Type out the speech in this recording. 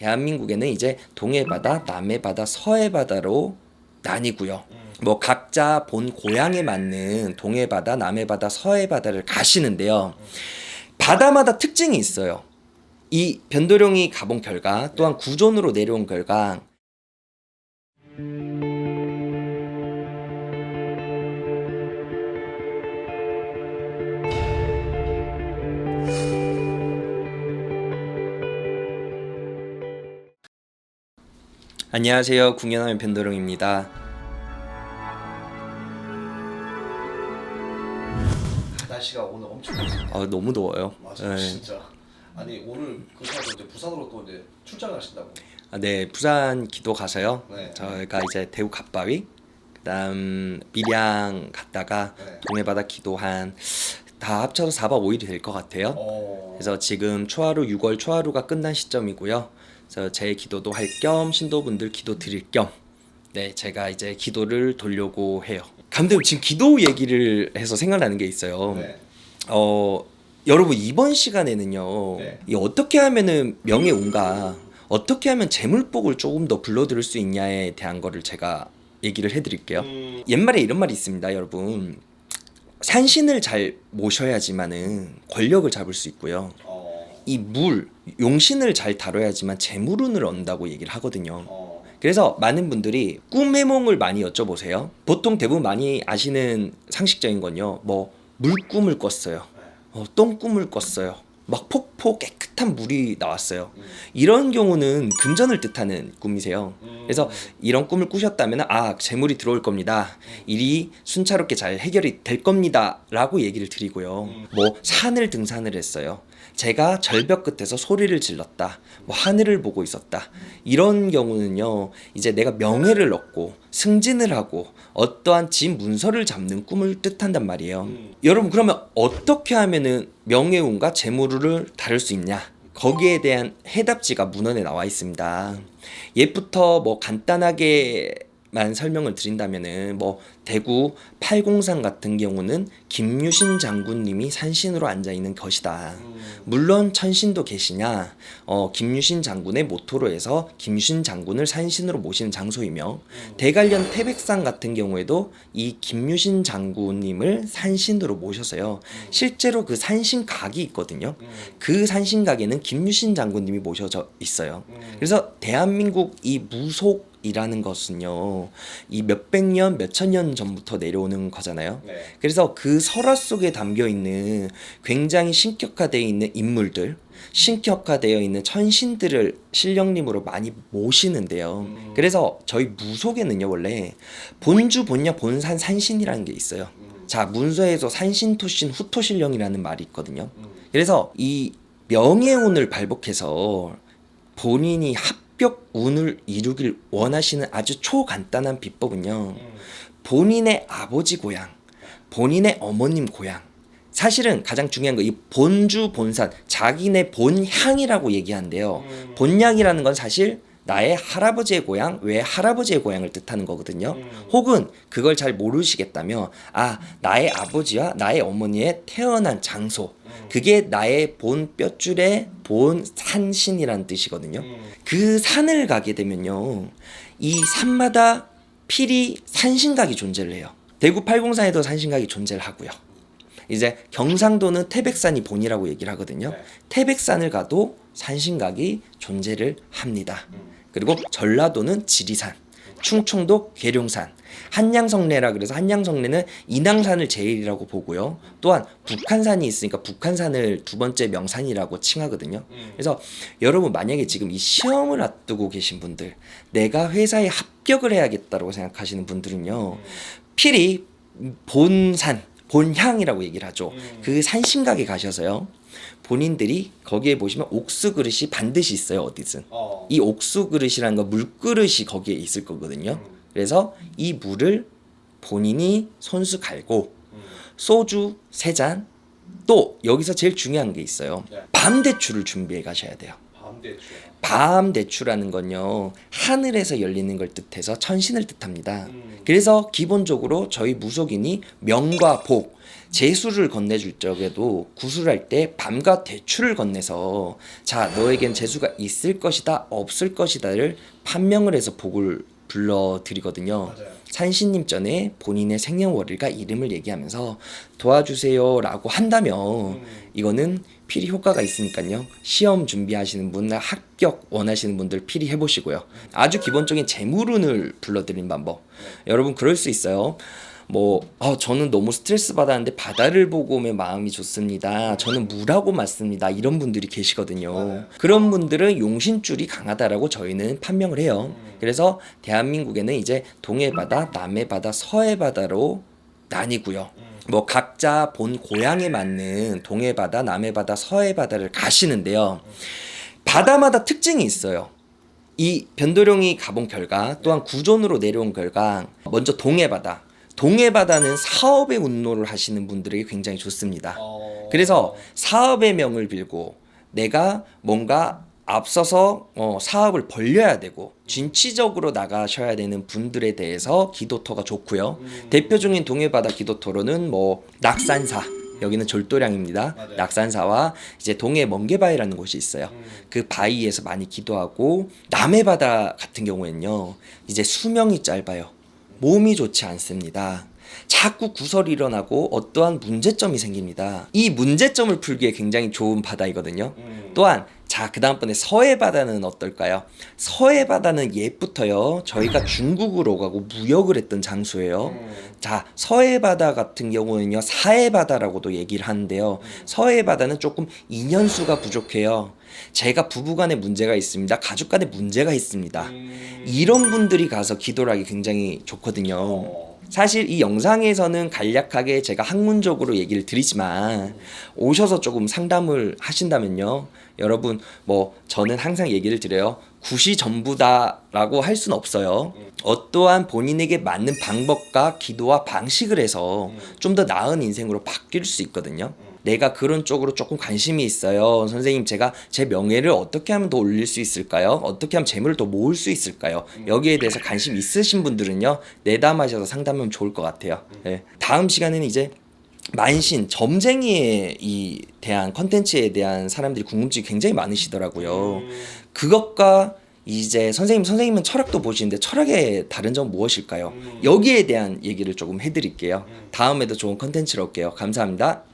대한민국에는 이제 동해 바다, 남해 바다, 서해 바다로 나뉘고요. 뭐 각자 본 고향에 맞는 동해 바다, 남해 바다, 서해 바다를 가시는데요. 바다마다 특징이 있어요. 이 변도령이 가본 결과 또한 구존으로 내려온 결과 안녕하세요. 궁연하면 변도령입니다. 날씨가 오늘 엄청 덥습니다. 너무 더워요. 맞아요, 진짜. 아니 오늘 그렇다고 이제 부산으로 또 이제 출장을 하신다고. 네, 부산 기도 가서요. 네. 저희가 이제 대구 갓바위, 그다음 밀양 갔다가 네. 동해바다 기도 다 합쳐서 4박 5일이 될 것 같아요. 그래서 지금 초하루 6월 초하루가 끝난 시점이고요. 그래서 제 기도도 할 겸 신도분들 기도 드릴 겸 제가 이제 기도를 돌려고 해요. 감독님 지금 기도 얘기를 해서 생각나는 게 있어요. 네. 여러분 이번 시간에는요. 네. 이 어떻게 하면은 명예운가, 어떻게 하면 재물복을 조금 더 불러들일 수 있냐에 대한 거를 제가 얘기를 해드릴게요. 옛말에 이런 말이 있습니다, 여러분. 산신을 잘 모셔야지만은 권력을 잡을 수 있고요. 이 용신을 잘 다뤄야지만 재물운을 얻는다고 얘기를 하거든요. 그래서 많은 분들이 꿈 해몽을 많이 여쭤보세요. 보통 대부분 많이 아시는 상식적인 건요. 뭐 물꿈을 꿨어요. 똥꿈을 꿨어요. 막 폭포 깨끗한 물이 나왔어요. 이런 경우는 금전을 뜻하는 꿈이세요. 그래서 이런 꿈을 꾸셨다면 재물이 들어올 겁니다. 일이 순차롭게 잘 해결이 될 겁니다. 라고 얘기를 드리고요. 뭐 산을 등산을 했어요. 제가 절벽 끝에서 소리를 질렀다. 뭐 하늘을 보고 있었다. 이런 경우는요. 이제 내가 명예를 얻고 승진을 하고 어떠한 집 문서를 잡는 꿈을 뜻한단 말이에요. 여러분 그러면 어떻게 하면은 명예운과 재물을 다룰 수 있냐? 거기에 대한 해답지가 문헌에 나와 있습니다. 옛부터 뭐 간단하게만 설명을 드린다면은 뭐 대구 팔공산 같은 경우는 김유신 장군님이 산신으로 앉아 있는 것이다. 물론 천신도 계시냐? 김유신 장군의 모토로 해서 김유신 장군을 산신으로 모시는 장소이며 대관령 태백산 같은 경우에도 이 김유신 장군님을 산신으로 모셔서요. 실제로 그 산신각이 있거든요. 그 산신각에는 김유신 장군님이 모셔져 있어요. 그래서 대한민국 이 무속이라는 것은요, 이 몇백 년, 몇천 년 전부터 내려오는 거잖아요. 네. 그래서 그 설화 속에 담겨 있는 굉장히 신격화되어 있는 인물들, 신격화되어 있는 천신들을 신령님으로 많이 모시는데요. 그래서 저희 무속에는요, 원래 본주, 본야, 본산, 산신이라는 게 있어요. 자, 문서에서 산신토신, 후토신령이라는 말이 있거든요. 그래서 이 명예운을 발복해서 본인이 합격운을 이루길 원하시는 아주 초간단한 비법은요. 본인의 아버지 고향, 본인의 어머님 고향, 사실은 가장 중요한 거 이 본주 본산, 자기네 본향이라고 얘기하는데요. 본향이라는 건 사실 나의 할아버지의 고향, 외할아버지의 고향을 뜻하는 거거든요. 혹은 그걸 잘 모르시겠다면 나의 아버지와 나의 어머니의 태어난 장소, 그게 나의 본 뼈줄의 본 산신이라는 뜻이거든요. 그 산을 가게 되면요, 이 산마다 필히 산신각이 존재를 해요. 대구 팔공산에도 산신각이 존재를 하고요. 이제 경상도는 태백산이 본이라고 얘기를 하거든요. 태백산을 가도 산신각이 존재를 합니다. 그리고 전라도는 지리산, 충청도 계룡산, 한양성례라 그래서 한양성례는 인왕산을 제일이라고 보고요. 또한 북한산이 있으니까 북한산을 두 번째 명산이라고 칭하거든요. 그래서 여러분 만약에 지금 이 시험을 앞두고 계신 분들, 내가 회사에 합격을 해야겠다고 생각하시는 분들은요, 필히 본산, 본향이라고 얘기를 하죠. 그 산신각에 가셔서요, 본인들이 거기에 보시면 옥수 그릇이 반드시 있어요, 어디든. 이 옥수 그릇이라는 건 물그릇이 거기에 있을 거거든요. 그래서 이 물을 본인이 손수 갈고 소주 3잔, 또 여기서 제일 중요한 게 있어요. 밤대추를 준비해 가셔야 돼요. 밤대추. 밤대추라는 건요, 하늘에서 열리는 걸 뜻해서 천신을 뜻합니다. 그래서 기본적으로 저희 무속인이 명과 복, 재수를 건네줄 적에도 구술할 때 밤과 대추를 건네서 자, 너에겐 재수가 있을 것이다 없을 것이다를 판명을 해서 복을 불러드리거든요. 맞아요. 산신님 전에 본인의 생년월일과 이름을 얘기하면서 도와주세요라고 한다면 이거는 필히 효과가 있으니까요. 시험 준비하시는 분, 합격 원하시는 분들 필히 해보시고요. 아주 기본적인 재물운을 불러드린 방법. 여러분 그럴 수 있어요. 저는 너무 스트레스 받았는데 바다를 보고 오면 마음이 좋습니다. 저는 물하고 맞습니다. 이런 분들이 계시거든요. 맞아요. 그런 분들은 용신줄이 강하다라고 저희는 판명을 해요. 그래서 대한민국에는 이제 동해 바다, 남해 바다, 서해 바다로 나뉘고요. 각자 본 고향에 맞는 동해 바다, 남해 바다, 서해 바다를 가시는데요. 바다마다 특징이 있어요. 이 변도령이 가본 결과, 또한 구존으로 내려온 결과, 먼저 동해 바다. 동해 바다는 사업의 운노를 하시는 분들에게 굉장히 좋습니다. 그래서 사업의 명을 빌고 내가 뭔가 앞서서 사업을 벌려야 되고 진취적으로 나가셔야 되는 분들에 대해서 기도터가 좋고요. 대표적인 동해바다 기도터로는 낙산사, 여기는 졸도량입니다. 맞아요. 낙산사와 이제 동해 멍게바위라는 곳이 있어요. 그 바위에서 많이 기도하고, 남해바다 같은 경우에는요, 이제 수명이 짧아요. 몸이 좋지 않습니다. 자꾸 구설이 일어나고 어떠한 문제점이 생깁니다. 이 문제점을 풀기에 굉장히 좋은 바다이거든요. 또한 그 다음번에 서해 바다는 어떨까요? 서해 바다는 옛부터요, 저희가 중국으로 가고 무역을 했던 장소예요. 서해 바다 같은 경우는요, 사해 바다라고도 얘기를 하는데요. 서해 바다는 조금 인연수가 부족해요. 제가 부부간에 문제가 있습니다. 가족간에 문제가 있습니다. 이런 분들이 가서 기도를 하기 굉장히 좋거든요. 사실 이 영상에서는 간략하게 제가 학문적으로 얘기를 드리지만 오셔서 조금 상담을 하신다면요, 여러분 저는 항상 얘기를 드려요. 굿이 전부다라고 할 수는 없어요. 어떠한 본인에게 맞는 방법과 기도와 방식을 해서 좀 더 나은 인생으로 바뀔 수 있거든요. 내가 그런 쪽으로 조금 관심이 있어요. 선생님, 제가 제 명예를 어떻게 하면 더 올릴 수 있을까요? 어떻게 하면 재물을 더 모을 수 있을까요? 여기에 대해서 관심 있으신 분들은요, 내담하셔서 상담하면 좋을 것 같아요. 네. 다음 시간에는 이제 만신, 점쟁이에 대한 컨텐츠에 대한 사람들이 궁금증이 굉장히 많으시더라고요. 그것과 이제 선생님은 철학도 보시는데 철학의 다른 점 무엇일까요? 여기에 대한 얘기를 조금 해드릴게요. 다음에도 좋은 컨텐츠로 올게요. 감사합니다.